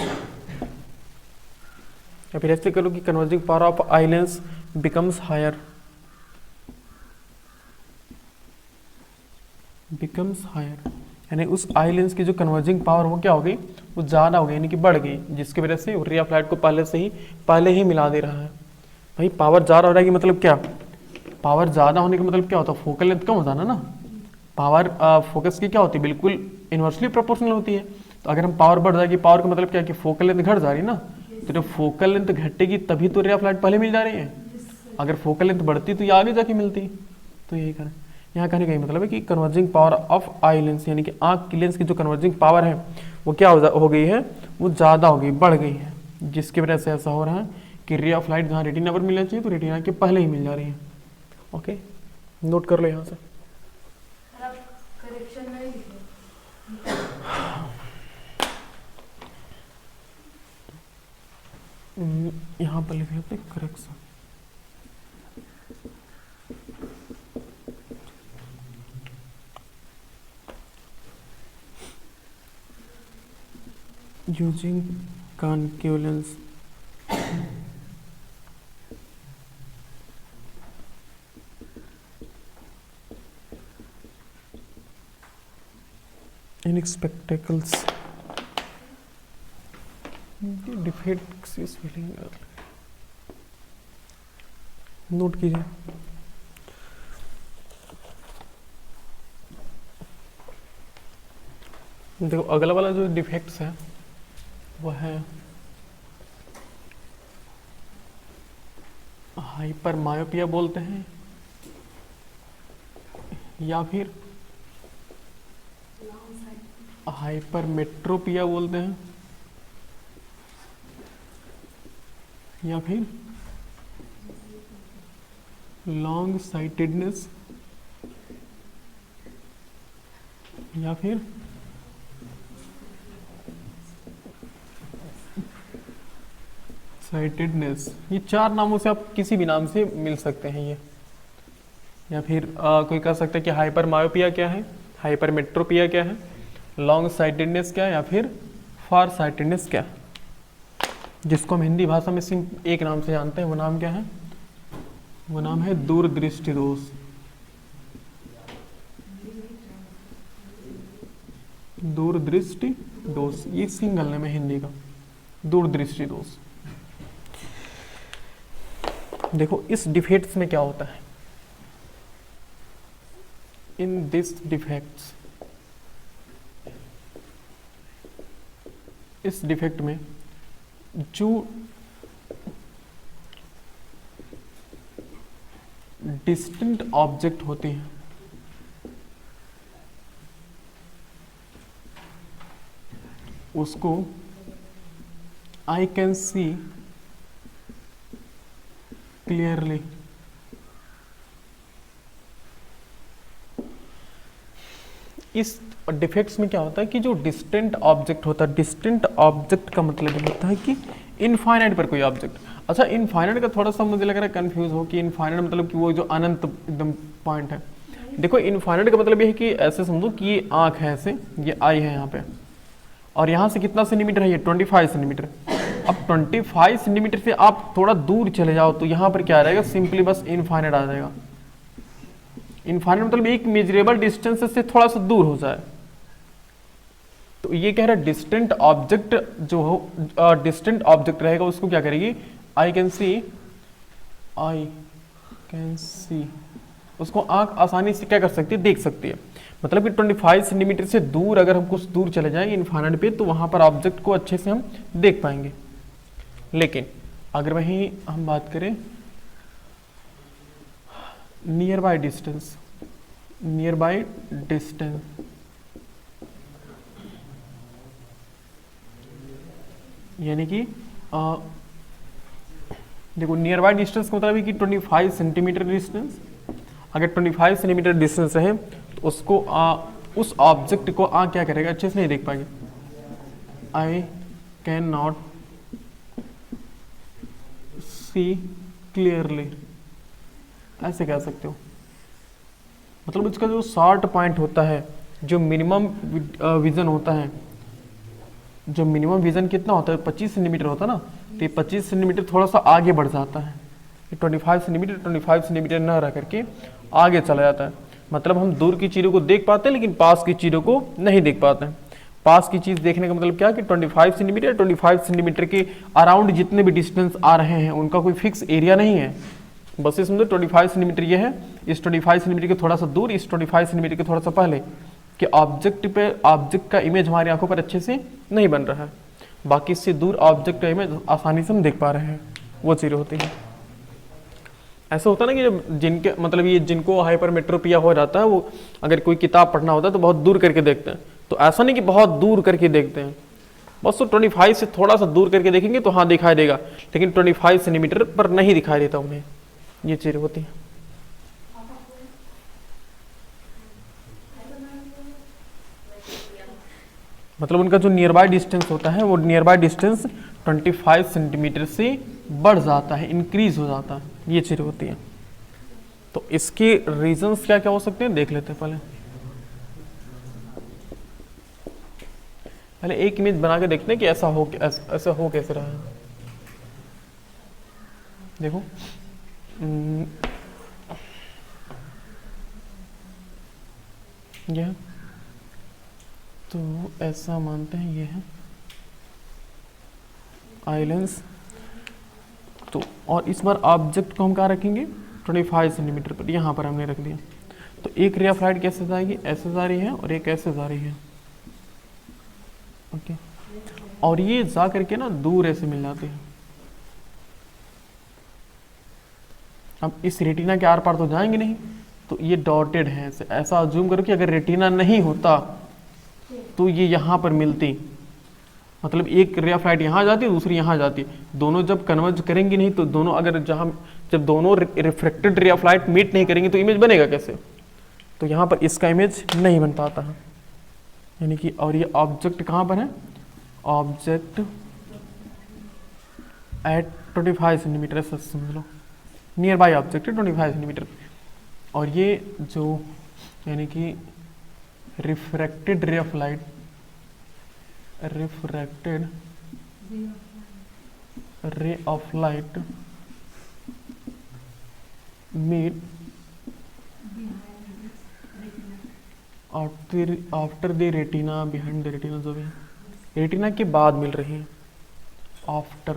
या फिर ऐसे करो कि converging power of eye lens becomes higher, यानी उस आई लेंस की जो कन्वर्जिंग पावर वो क्या हो गई? वो ज़्यादा हो गई, यानी कि बढ़ गई, जिसकी वजह से रे ऑफ लाइट को पहले ही मिला दे रहा है। भाई पावर ज़्यादा हो रहा है कि मतलब क्या? पावर ज़्यादा होने का मतलब क्या होता है? फोकल लेंथ कम होता है ना। पावर फोकस की क्या होती है? बिल्कुल इन्वर्सली प्रोपोर्शनल होती है। तो अगर हम पावर बढ़ जाएगी, पावर का मतलब क्या है कि फोकल लेंथ घट जा रही है ना, तो जब फोकल लेंथ घटेगी तभी तो रे ऑफ लाइट पहले मिल जा रही है। अगर फोकल लेंथ बढ़ती तो ये आगे जाके मिलती। तो यही करें, यहाँ कहने का ही मतलब है कि converging power of eye lens, यानी कि आँख की लेंस की जो कन्वर्जिंग पावर है वो क्या हो गई है? वो ज़्यादा हो गई, बढ़ गई है, जिसकी वजह से ऐसा हो रहा है कि रे ऑफ लाइट जहाँ रेटिना पर मिलना चाहिए तो रेटिना के पहले ही मिल जा रही है। ओके, नोट कर लो यहाँ से। करेक्शन नहीं लिखे। यहाँ पर लिखे होते correction, using concave lens in spectacles defects is feeling note कीजिए। देखो अगला वाला जो डिफेक्ट्स है वो है हाइपर मायोपिया बोलते हैं, या फिर हाइपर मेट्रोपिया बोलते हैं, या फिर लॉन्ग साइटेडनेस, या फिर साइटेडनेस। ये 4 नामों से आप किसी भी नाम से मिल सकते हैं ये। या फिर कोई कह सकता है कि हाइपर मायोपिया क्या है, हाइपर मेट्रोपिया क्या है, लॉन्ग साइटेडनेस क्या है, या फिर फार साइटेडनेस क्या है। जिसको हम हिंदी भाषा में सिर्फ एक नाम से जानते हैं, वो नाम क्या है, वो नाम है दूरदृष्टि दोष। दूरदृष्टि दोष, ये सिंगल नेम है हिंदी का, दूरदृष्टि दोष। देखो इस डिफेक्ट्स में क्या होता है, इन दिस डिफेक्ट्स, इस डिफेक्ट में जो डिस्टिंक्ट ऑब्जेक्ट होते हैं उसको आई कैन सी क्लियरली। इस डिफेक्ट्स में क्या होता है कि जो डिस्टेंट ऑब्जेक्ट होता है, डिस्टेंट ऑब्जेक्ट का मतलब ये होता है कि इनफाइनाइट पर कोई ऑब्जेक्ट। अच्छा इनफाइनाइट का थोड़ा सा मुझे लग रहा है कंफ्यूज हो कि इनफाइनाइट मतलब कि वो जो अनंत एकदम पॉइंट है। देखो इनफाइनाइट का मतलब ये है कि ऐसे समझो कि ये आँख है, ऐसे ये आई है यहाँ पे, और यहाँ से कितना सेंटीमीटर है ये 25 सेंटीमीटर। अब 25 सेंटीमीटर से आप थोड़ा दूर चले जाओ तो यहाँ पर क्या आ जाएगा, सिंपली बस इनफाइनाइट आ जाएगा। इनफाइनाइट मतलब एक मेजरेबल डिस्टेंस से थोड़ा सा दूर हो जाए। तो ये कह रहा है डिस्टेंट ऑब्जेक्ट जो हो, डिस्टेंट ऑब्जेक्ट रहेगा उसको क्या करेगी, आई कैन सी, उसको आंख आसानी से क्या कर सकती है, देख सकती है। मतलब कि 25 सेंटीमीटर से दूर अगर हम कुछ दूर चले जाएं इनफाइनाइट पे तो वहां पर ऑब्जेक्ट को अच्छे से हम देख पाएंगे। लेकिन अगर वहीं हम बात करें नियर बाय डिस्टेंस, यानी कि देखो नियर बाय डिस्टेंस का मतलब है कि 25 सेंटीमीटर डिस्टेंस, अगर 25 सेंटीमीटर डिस्टेंस है तो उसको उस ऑब्जेक्ट को क्या करेगा, अच्छे से नहीं देख पाएंगे। I can not see clearly, ऐसे कह सकते हो। मतलब इसका जो शॉर्ट पॉइंट होता है, जो मिनिमम विजन होता है, जो मिनिमम विजन कितना होता है 25 सेंटीमीटर होता है ना, तो ये 25 सेंटीमीटर थोड़ा सा आगे बढ़ जाता है। ये 25 सेंटीमीटर न रह करके आगे चला जाता है। मतलब हम दूर की चीज़ों को देख पाते हैं लेकिन पास की चीज़ों को नहीं देख पाते हैं। पास की चीज़ देखने का मतलब क्या कि 25 सेंटीमीटर के अराउंड जितने भी डिस्टेंस आ रहे हैं उनका कोई फिक्स एरिया नहीं है। बस ये समझो 25 सेंटीमीटर ये है, इस 25 सेंटीमीटर के थोड़ा सा दूर, इस 25 सेंटीमीटर के थोड़ा सा पहले कि ऑब्जेक्ट का इमेज हमारी आंखों पर अच्छे से नहीं बन रहा है। बाकी इससे दूर ऑब्जेक्ट का इमेज आसानी से हम देख पा रहे हैं, वो चीज़ें होती हैं। ऐसा होता है ना कि जब जिनके मतलब ये जिनको हाइपरमेट्रोपिया हो जाता है वो अगर कोई किताब पढ़ना होता है तो बहुत दूर करके देखते हैं। तो ऐसा नहीं कि बहुत दूर करके देखते हैं, बस तो 25 से थोड़ा सा दूर करके देखेंगे तो हाँ दिखाई देगा, लेकिन 25 सेंटीमीटर पर नहीं दिखाई देता उन्हें। ये चीज़ें होती हैं। मतलब उनका जो नियर बाय डिस्टेंस होता है वो नियर बाय डिस्टेंस 25 सेंटीमीटर से बढ़ जाता है, इंक्रीज हो जाता है। ये चीज़ें होती हैं। तो इसके रीजंस क्या क्या हो सकते हैं देख लेते हैं। पहले एक इमेज बना के देखते हैं कि ऐसा हो कैसे रहा है। देखो यह तो ऐसा मानते हैं ये है आई लेंस, तो और इस बार ऑब्जेक्ट को हम कहाँ रखेंगे 25 सेंटीमीटर पर, यहाँ पर हमने रख दिया। तो एक रे ऑफ लाइट कैसे जाएगी, ऐसे जा रही है और एक ऐसे जा रही है, ओके। और ये जा करके ना दूर ऐसे मिल जाती है। अब इस रेटिना के आर पार तो जाएंगे नहीं, तो ये डॉटेड है ऐसे। ऐसा अज्यूम करो कि अगर रेटिना नहीं होता तो ये यहाँ पर मिलती, मतलब एक रे ऑफ लाइट यहाँ जाती है, दूसरी यहाँ जाती है, दोनों जब कन्वर्ज करेंगी नहीं तो दोनों अगर जब दोनों reflected ray of light meet नहीं करेंगे तो इमेज बनेगा कैसे? तो यहाँ पर इसका इमेज नहीं बन पाता है, यानी कि। और ये ऑब्जेक्ट कहाँ पर है, ऑब्जेक्ट एट 25 सेंटीमीटर ऐसा समझ लो, नियर बाई ऑब्जेक्ट 25 सेंटीमीटर। और ये जो यानी कि refracted ray of light, refracted ray of light meet after the retina, behind the retina, जो भी रेटिना के बाद मिल रही है, आफ्टर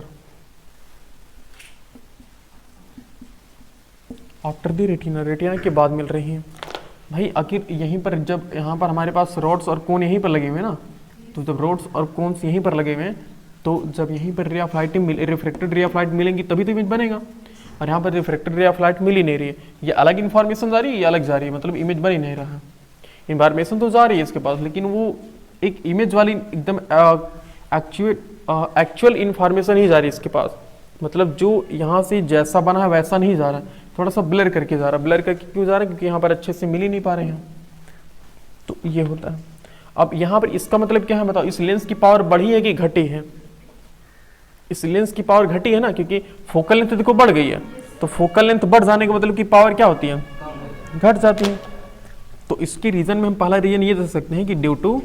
द रेटिना, रेटिना के बाद मिल रही है। भाई आखिर यहीं पर जब यहाँ पर हमारे पास रोड्स और कोन यहीं पर लगे हुए हैं ना, तो जब रोड्स और कोन्स यहीं पर लगे हुए हैं तो जब यहीं पर रे of light reflected ray of light मिलेंगी तभी तो इमेज बनेगा। और यहाँ पर रिफ्लेक्टेड रे ऑफ लाइट मिल ही नहीं रही है, ये अलग इन्फॉर्मेशन जा रही है, ये अलग जा रही है, मतलब इमेज बन ही नहीं रहा। इन्फॉर्मेशन तो जा रही है इसके पास, लेकिन वो एक इमेज वाली एकदम एक्चुअल इन्फॉर्मेशन ही जा रही है इसके पास, मतलब जो यहाँ से जैसा बना है वैसा नहीं जा रहा है, थोड़ा सा ब्लर करके जा रहा है। ब्लर करके क्यों जा रहा है? क्योंकि यहाँ पर अच्छे से मिल ही नहीं पा रहे हैं, तो ये होता है। अब यहाँ पर इसका मतलब क्या है बताओ, इस लेंस की पावर बढ़ी है कि घटी है? इस लेंस की पावर घटी है ना, क्योंकि फोकल लेंथ देखो बढ़ गई है, तो फोकल लेंथ बढ़ जाने का मतलब कि पावर क्या होती है, घट जाती है। तो इसके रीजन में हम पहला रीजन ये दे सकते हैं कि due to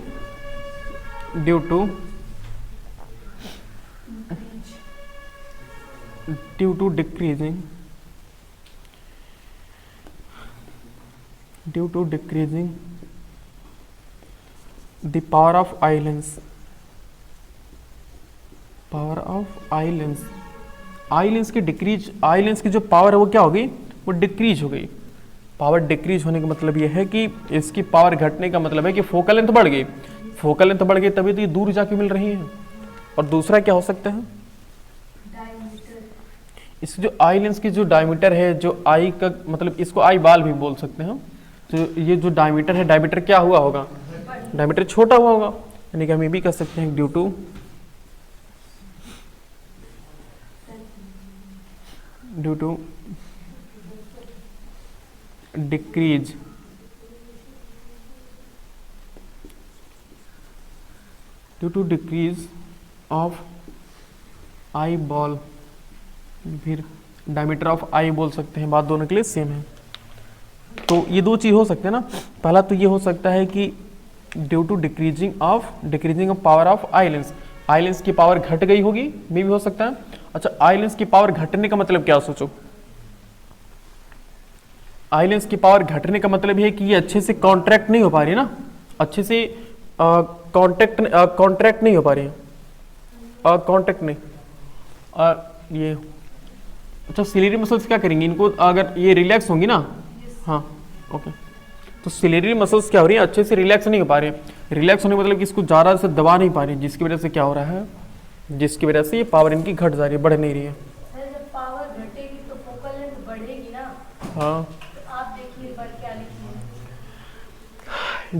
decreasing the power of eye lens, eye lens की डिक्रीज, आई लेंस की जो पावर है वो क्या हो गई, वो डिक्रीज हो गई। पावर डिक्रीज होने का मतलब ये है कि इसकी पावर घटने का मतलब है कि फोकल लेंथ बढ़ गई, फोकल लेंथ बढ़ गई तभी तो ये दूर जाके मिल रही है। और दूसरा क्या हो सकता है, इस जो आई लेंस की जो डायमीटर है, जो आई का मतलब इसको आई बाल भी बोल सकते हैं, तो ये जो डायमीटर है, डायमीटर क्या हुआ होगा, डायमीटर छोटा हुआ होगा, यानी कि हम ये भी कह सकते हैं due to decrease of eyeball, फिर डायमीटर ऑफ आई बोल सकते हैं, बात दोनों के लिए सेम है। तो ये दो चीज हो सकते हैं ना, पहला तो ये हो सकता है कि due to decreasing of power of eye lens की पावर घट गई होगी, मे भी हो सकता है। अच्छा, आई लेंस की पावर घटने का मतलब क्या, सोचो, आई लेंस की पावर घटने का मतलब ये है कि ये अच्छे से कॉन्ट्रैक्ट नहीं हो पा रही ना, अच्छे से कॉन्ट्रैक्ट नहीं हो पा रही है, कॉन्ट्रैक्ट नहीं। ये अच्छा, सिलेरी मसल्स क्या करेंगी इनको, अगर ये रिलैक्स होंगी ना, हाँ ओके, तो सिलेरी मसल्स क्या हो रही है, अच्छे से रिलैक्स नहीं हो पा रही है। रिलैक्स होने का मतलब कि इसको ज़्यादा से दबा नहीं पा रही, जिसकी वजह से क्या हो रहा है, जिसकी वजह से ये पावर इनकी घट जा रही है, बढ़ नहीं रही है। सर जब पावर घटेगी तो फोकल लेंथ बढ़ेगी ना, हाँ, तो आप देखिए पर क्या लिखिए,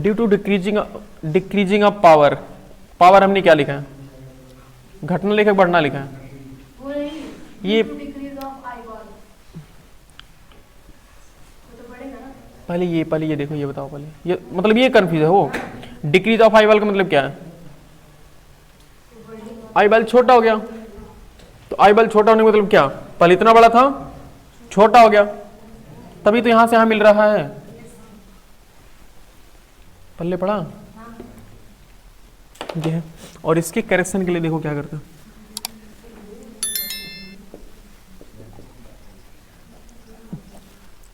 due to decreasing of power, power हमने क्या लिखा है, घटना लिखा है, बढ़ना लिखा है, वो नहीं, ये डिक्रीज ऑफ आई बॉल, वो तो बढ़ेगा ना। पहले ये देखो, ये बताओ पहले, ये मतलब ये कंफ्यूज है वो, डिक्रीज ऑफ आई बॉल का मतलब क्या है, आई बॉल छोटा हो गया, तो आई बॉल छोटा होने का मतलब क्या, पहले इतना बड़ा था, छोटा हो गया, तभी तो यहां से यहां मिल रहा है, पल्ले पड़ा ये है। और इसके करेक्शन के लिए देखो क्या करते हैं,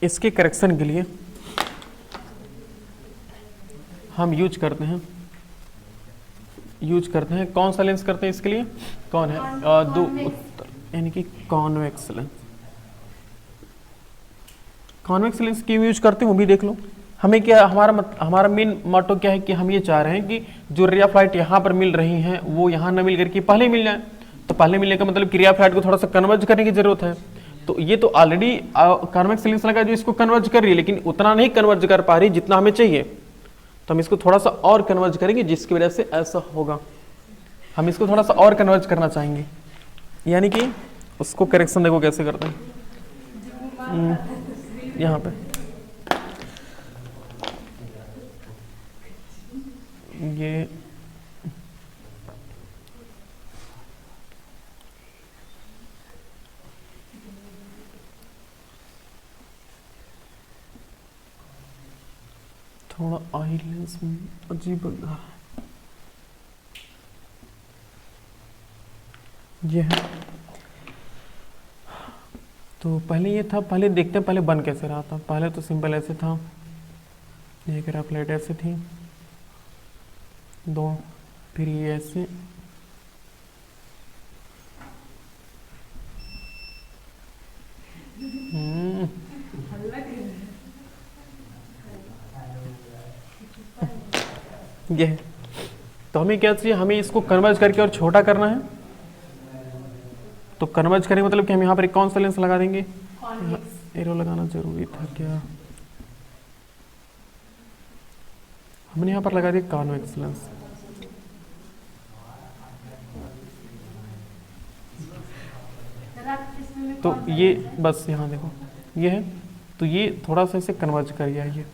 इसके करेक्शन के लिए हम यूज करते हैं कौन सा लेंस करते हैं इसके लिए, कौन है, यानी कि कॉन्वेक्स लेंस। कॉन्वेक्स लेंस क्यों यूज करते हैं वो भी देख लो। हमें क्या, हमारा मेन मोटो क्या है कि हम ये चाह रहे हैं कि जो रे ऑफ लाइट यहाँ पर मिल रही हैं वो यहाँ न मिल करके पहले मिल जाए। तो पहले मिलने का मतलब कि रे ऑफ लाइट को थोड़ा सा कन्वर्ज करने की जरूरत है। तो ये तो ऑलरेडी कॉन्वेक्स लेंस लगा जो इसको कन्वर्ज कर रही है, लेकिन उतना नहीं कन्वर्ज कर पा रही जितना हमें चाहिए। तो हम इसको थोड़ा सा और कन्वर्ज करेंगे, जिसकी वजह से ऐसा होगा। हम इसको थोड़ा सा और कन्वर्ज करना चाहेंगे, यानी कि उसको करेक्शन देखो कैसे करते हैं। यहाँ पे ये थोड़ा आई लेंस में अजीब लगा। ये है। तो पहले ये था, पहले देखते हैं पहले बन कैसे रहा था। पहले तो सिंपल ऐसे था, एक रफ लाइट ऐसे थी, दो, फिर ये ऐसे, ये है। तो हमें क्या चाहिए, हमें इसको कन्वर्ज करके और छोटा करना है। तो कन्वर्ज करें मतलब कि हम यहाँ पर एक कौन सा लेंस लगा देंगे, एरो लगाना जरूरी था क्या, हमने यहाँ पर लगा दिया कॉन्वेक्स लेंस। तो ये बस यहाँ देखो ये है, तो ये थोड़ा सा इसे कन्वर्ज कर गया ये,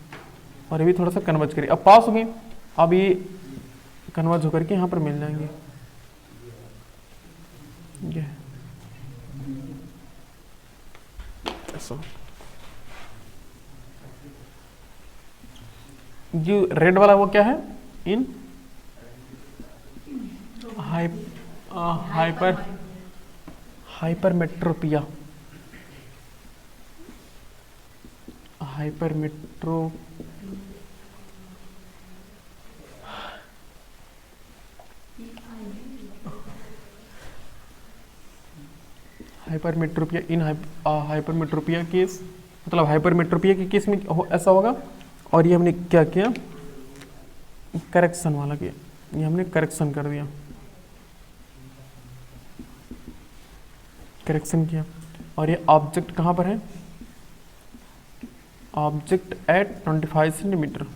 और ये भी थोड़ा सा कन्वर्ज करिए। अब पास हो गए, अब ये कन्वर्ज होकर के यहाँ पर मिल जाएंगे। ये ऐसा, जो रेड वाला वो क्या है, इन हाइपरमेट्रोपिया, हाइपरमेट्रोपिया इन हाइपरमेट्रोपिया केस, मतलब हाइपरमेट्रोपिया के केस में ऐसा होगा। और ये हमने क्या किया, करेक्शन वाला किया, ये हमने करेक्शन कर दिया, करेक्शन किया। और ये ऑब्जेक्ट कहाँ पर है, ऑब्जेक्ट एट 25 सेंटीमीटर,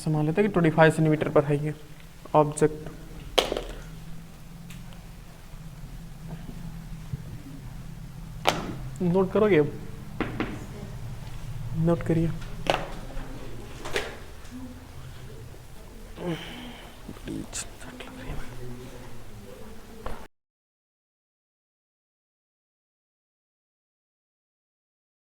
मान लेते हैं कि 25 सेंटीमीटर पर है ये ऑब्जेक्ट। नोट करोगे, अब नोट करिए।